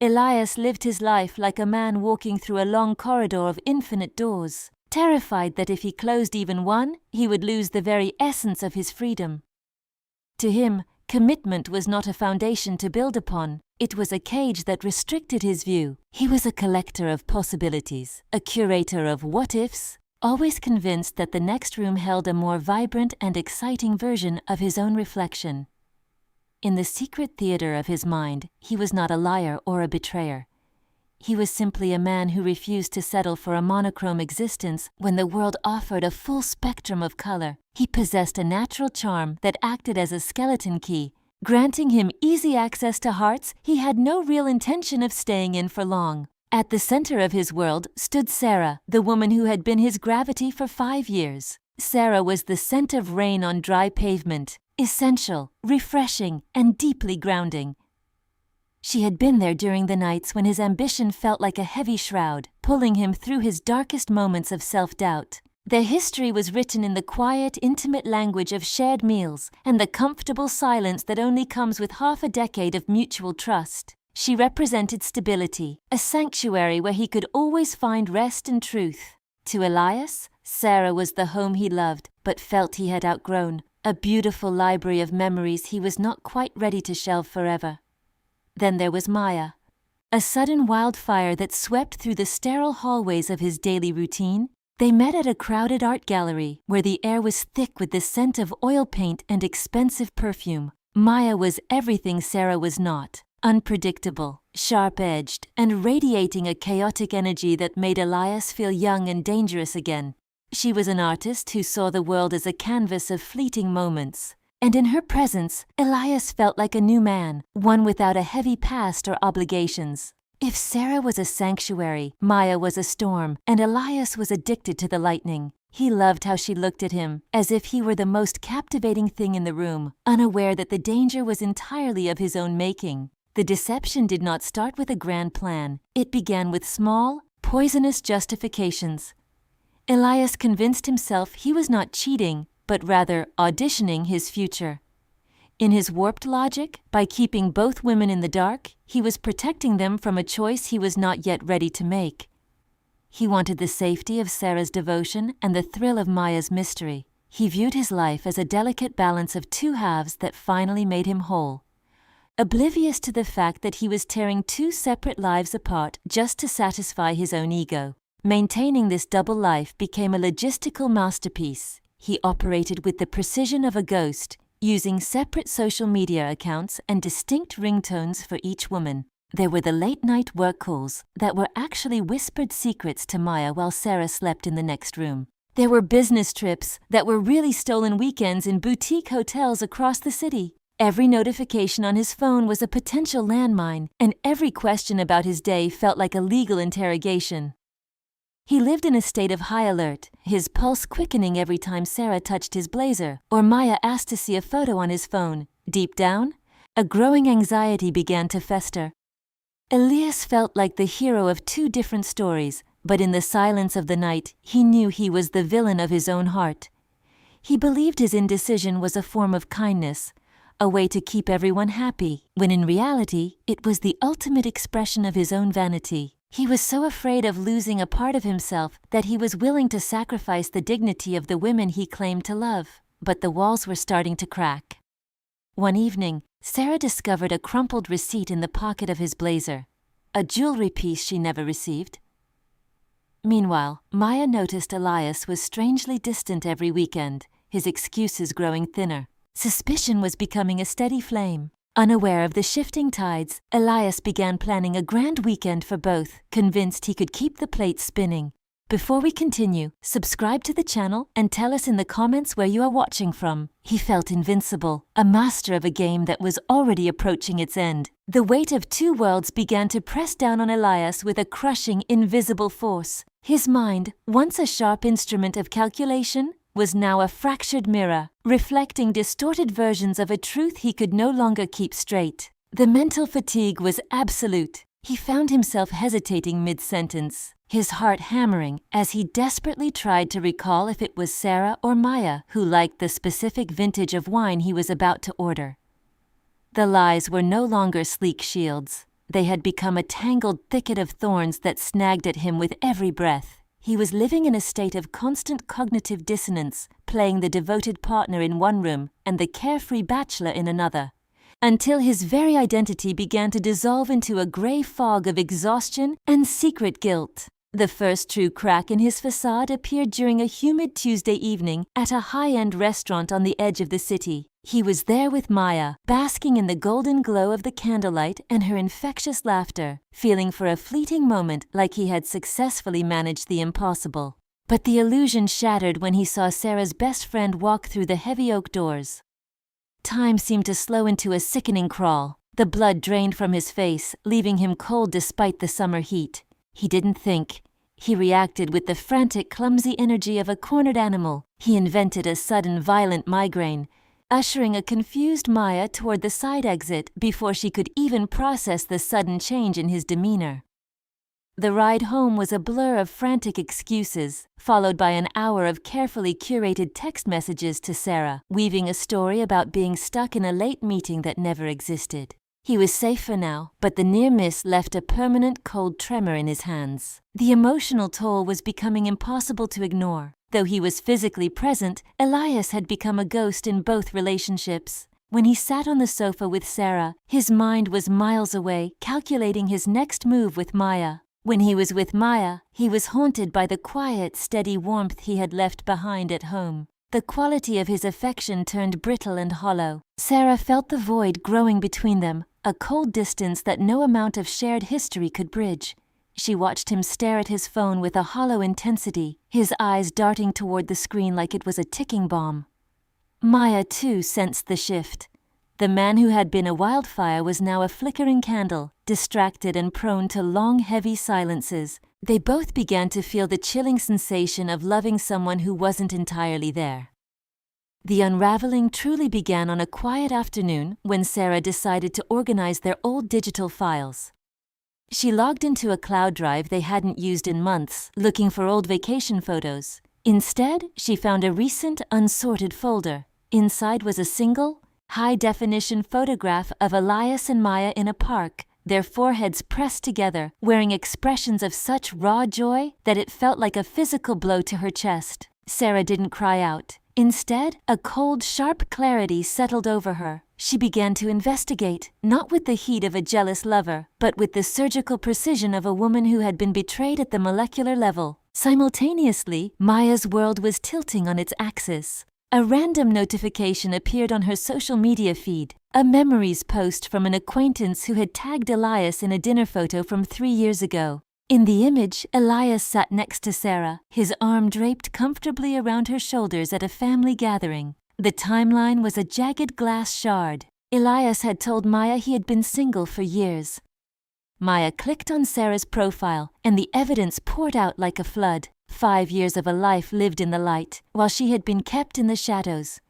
Elias lived his life like a man walking through a long corridor of infinite doors, terrified that if he closed even one, he would lose the very essence of his freedom. To him, commitment was not a foundation to build upon, it was a cage that restricted his view. He was a collector of possibilities, a curator of what-ifs, always convinced that the next room held a more vibrant and exciting version of his own reflection. In the secret theater of his mind, he was not a liar or a betrayer. He was simply a man who refused to settle for a monochrome existence when the world offered a full spectrum of color. He possessed a natural charm that acted as a skeleton key, granting him easy access to hearts he had no real intention of staying in for long. At the center of his world stood Sarah, the woman who had been his gravity for 5 years. Sarah was the scent of rain on dry pavement, essential, refreshing, and deeply grounding. She had been there during the nights when his ambition felt like a heavy shroud, pulling him through his darkest moments of self-doubt. Their history was written in the quiet, intimate language of shared meals and the comfortable silence that only comes with half a decade of mutual trust. She represented stability, a sanctuary where he could always find rest and truth. To Elias, Sarah was the home he loved but felt he had outgrown, a beautiful library of memories he was not quite ready to shelve forever. Then there was Maya, a sudden wildfire that swept through the sterile hallways of his daily routine. They met at a crowded art gallery where the air was thick with the scent of oil paint and expensive perfume. Maya was everything Sarah was not, unpredictable, sharp-edged, and radiating a chaotic energy that made Elias feel young and dangerous again. She was an artist who saw the world as a canvas of fleeting moments, and in her presence, Elias felt like a new man, one without a heavy past or obligations. If Sarah was a sanctuary, Maya was a storm, and Elias was addicted to the lightning. He loved how she looked at him, as if he were the most captivating thing in the room, unaware that the danger was entirely of his own making. The deception did not start with a grand plan. It began with small, poisonous justifications. Elias convinced himself he was not cheating, but rather auditioning his future. In his warped logic, by keeping both women in the dark, he was protecting them from a choice he was not yet ready to make. He wanted the safety of Sarah's devotion and the thrill of Maya's mystery. He viewed his life as a delicate balance of two halves that finally made him whole. Oblivious to the fact that he was tearing two separate lives apart just to satisfy his own ego. Maintaining this double life became a logistical masterpiece. He operated with the precision of a ghost, using separate social media accounts and distinct ringtones for each woman. There were the late-night work calls that were actually whispered secrets to Maya while Sarah slept in the next room. There were business trips that were really stolen weekends in boutique hotels across the city. Every notification on his phone was a potential landmine, and every question about his day felt like a legal interrogation. He lived in a state of high alert, his pulse quickening every time Sarah touched his blazer, or Maya asked to see a photo on his phone. Deep down, a growing anxiety began to fester. Elias felt like the hero of two different stories, but in the silence of the night, he knew he was the villain of his own heart. He believed his indecision was a form of kindness, a way to keep everyone happy, when in reality, it was the ultimate expression of his own vanity. He was so afraid of losing a part of himself that he was willing to sacrifice the dignity of the women he claimed to love. But the walls were starting to crack. One evening, Sarah discovered a crumpled receipt in the pocket of his blazer, a jewelry piece she never received. Meanwhile, Maya noticed Elias was strangely distant every weekend, his excuses growing thinner. Suspicion was becoming a steady flame. Unaware of the shifting tides, Elias began planning a grand weekend for both, convinced he could keep the plates spinning. Before we continue, subscribe to the channel and tell us in the comments where you are watching from. He felt invincible, a master of a game that was already approaching its end. The weight of two worlds began to press down on Elias with a crushing, invisible force. His mind, once a sharp instrument of calculation, was now a fractured mirror, reflecting distorted versions of a truth he could no longer keep straight. The mental fatigue was absolute. He found himself hesitating mid-sentence, his heart hammering as he desperately tried to recall if it was Sarah or Maya who liked the specific vintage of wine he was about to order. The lies were no longer sleek shields. They had become a tangled thicket of thorns that snagged at him with every breath. He was living in a state of constant cognitive dissonance, playing the devoted partner in one room and the carefree bachelor in another, until his very identity began to dissolve into a grey fog of exhaustion and secret guilt. The first true crack in his facade appeared during a humid Tuesday evening at a high-end restaurant on the edge of the city. He was there with Maya, basking in the golden glow of the candlelight and her infectious laughter, feeling for a fleeting moment like he had successfully managed the impossible. But the illusion shattered when he saw Sarah's best friend walk through the heavy oak doors. Time seemed to slow into a sickening crawl. The blood drained from his face, leaving him cold despite the summer heat. He didn't think. He reacted with the frantic, clumsy energy of a cornered animal. He invented a sudden, violent migraine, ushering a confused Maya toward the side exit before she could even process the sudden change in his demeanor. The ride home was a blur of frantic excuses, followed by an hour of carefully curated text messages to Sarah, weaving a story about being stuck in a late meeting that never existed. He was safe for now, but the near miss left a permanent cold tremor in his hands. The emotional toll was becoming impossible to ignore. Though he was physically present, Elias had become a ghost in both relationships. When he sat on the sofa with Sarah, his mind was miles away, calculating his next move with Maya. When he was with Maya, he was haunted by the quiet, steady warmth he had left behind at home. The quality of his affection turned brittle and hollow. Sarah felt the void growing between them, a cold distance that no amount of shared history could bridge. She watched him stare at his phone with a hollow intensity, his eyes darting toward the screen like it was a ticking bomb. Maya, too, sensed the shift. The man who had been a wildfire was now a flickering candle, distracted and prone to long, heavy silences. They both began to feel the chilling sensation of loving someone who wasn't entirely there. The unraveling truly began on a quiet afternoon when Sarah decided to organize their old digital files. She logged into a cloud drive they hadn't used in months, looking for old vacation photos. Instead, she found a recent, unsorted folder. Inside was a single, high-definition photograph of Elias and Maya in a park, their foreheads pressed together, wearing expressions of such raw joy that it felt like a physical blow to her chest. Sarah didn't cry out. Instead, a cold, sharp clarity settled over her. She began to investigate, not with the heat of a jealous lover, but with the surgical precision of a woman who had been betrayed at the molecular level. Simultaneously, Maya's world was tilting on its axis. A random notification appeared on her social media feed, a memories post from an acquaintance who had tagged Elias in a dinner photo from 3 years ago. In the image, Elias sat next to Sarah, his arm draped comfortably around her shoulders at a family gathering. The timeline was a jagged glass shard. Elias had told Maya he had been single for years. Maya clicked on Sarah's profile, and the evidence poured out like a flood. 5 years of a life lived in the light, while she had been kept in the shadows.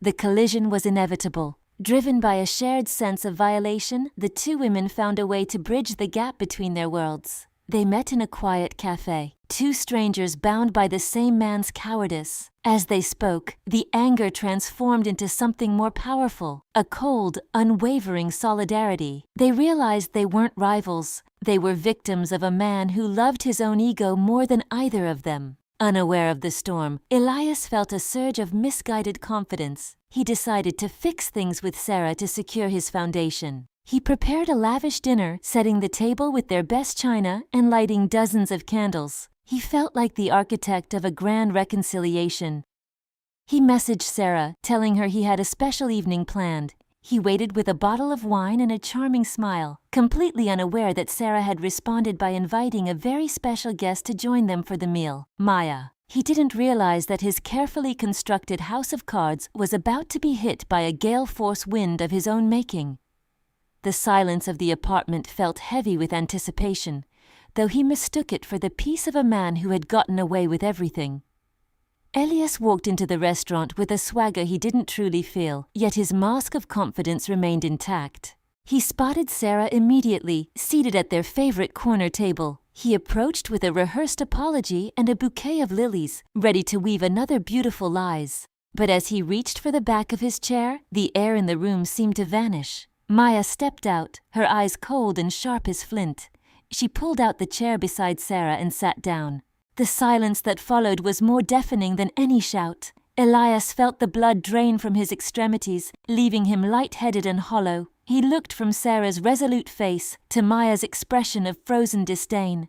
The collision was inevitable. Driven by a shared sense of violation, the two women found a way to bridge the gap between their worlds. They met in a quiet cafe, two strangers bound by the same man's cowardice. As they spoke, the anger transformed into something more powerful, a cold, unwavering solidarity. They realized they weren't rivals. They were victims of a man who loved his own ego more than either of them. Unaware of the storm, Elias felt a surge of misguided confidence. He decided to fix things with Sarah to secure his foundation. He prepared a lavish dinner, setting the table with their best china and lighting dozens of candles. He felt like the architect of a grand reconciliation. He messaged Sarah, telling her he had a special evening planned. He waited with a bottle of wine and a charming smile, completely unaware that Sarah had responded by inviting a very special guest to join them for the meal, Maya. He didn't realize that his carefully constructed house of cards was about to be hit by a gale-force wind of his own making. The silence of the apartment felt heavy with anticipation, though he mistook it for the peace of a man who had gotten away with everything. Elias walked into the restaurant with a swagger he didn't truly feel, yet his mask of confidence remained intact. He spotted Sarah immediately, seated at their favorite corner table. He approached with a rehearsed apology and a bouquet of lilies, ready to weave another beautiful lies. But as he reached for the back of his chair, the air in the room seemed to vanish. Maya stepped out, her eyes cold and sharp as flint. She pulled out the chair beside Sarah and sat down. The silence that followed was more deafening than any shout. Elias felt the blood drain from his extremities, leaving him light-headed and hollow. He looked from Sarah's resolute face to Maya's expression of frozen disdain.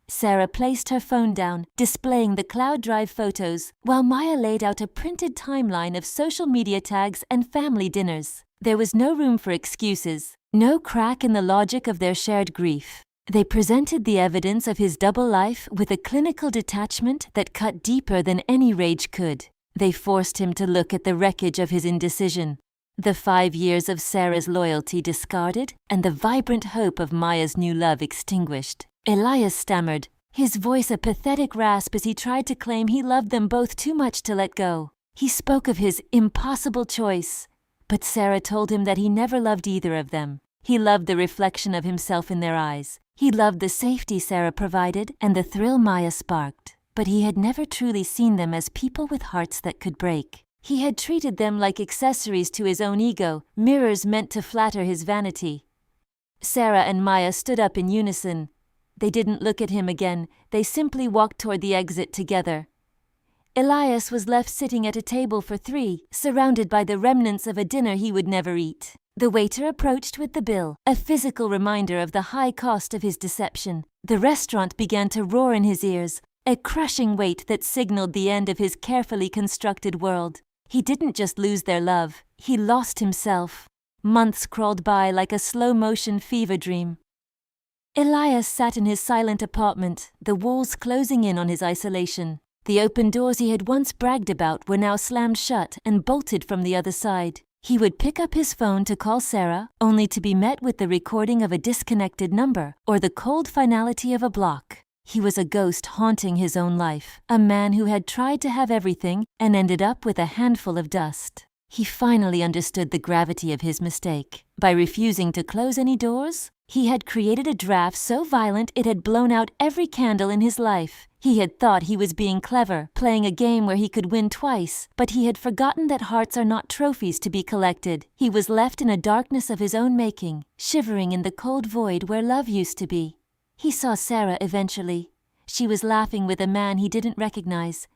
Sarah placed her phone down, displaying the cloud drive photos, while Maya laid out a printed timeline of social media tags and family dinners. There was no room for excuses, no crack in the logic of their shared grief. They presented the evidence of his double life with a clinical detachment that cut deeper than any rage could. They forced him to look at the wreckage of his indecision, the 5 years of Sarah's loyalty discarded, and the vibrant hope of Maya's new love extinguished. Elias stammered, his voice a pathetic rasp as he tried to claim he loved them both too much to let go. He spoke of his impossible choice, but Sarah told him that he never loved either of them. He loved the reflection of himself in their eyes. He loved the safety Sarah provided and the thrill Maya sparked. But he had never truly seen them as people with hearts that could break. He had treated them like accessories to his own ego, mirrors meant to flatter his vanity. Sarah and Maya stood up in unison. They didn't look at him again. They simply walked toward the exit together. Elias was left sitting at a table for 3, surrounded by the remnants of a dinner he would never eat. The waiter approached with the bill, a physical reminder of the high cost of his deception. The restaurant began to roar in his ears, a crushing weight that signaled the end of his carefully constructed world. He didn't just lose their love, he lost himself. Months crawled by like a slow-motion fever dream. Elias sat in his silent apartment, the walls closing in on his isolation. The open doors he had once bragged about were now slammed shut and bolted from the other side. He would pick up his phone to call Sarah, only to be met with the recording of a disconnected number or the cold finality of a block. He was a ghost haunting his own life, a man who had tried to have everything and ended up with a handful of dust. He finally understood the gravity of his mistake. By refusing to close any doors, he had created a draft so violent it had blown out every candle in his life. He had thought he was being clever, playing a game where he could win twice, but he had forgotten that hearts are not trophies to be collected. He was left in a darkness of his own making, shivering in the cold void where love used to be. He saw Sarah eventually. She was laughing with a man he didn't recognize,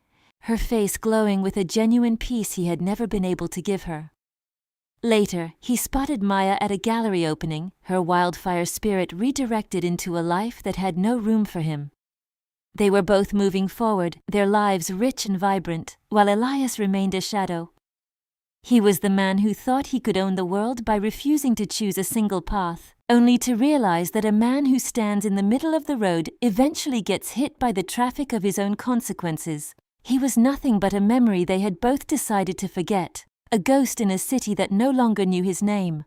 her face glowing with a genuine peace he had never been able to give her. Later, he spotted Maya at a gallery opening, her wildfire spirit redirected into a life that had no room for him. They were both moving forward, their lives rich and vibrant, while Elias remained a shadow. He was the man who thought he could own the world by refusing to choose a single path, only to realize that a man who stands in the middle of the road eventually gets hit by the traffic of his own consequences. He was nothing but a memory they had both decided to forget, a ghost in a city that no longer knew his name.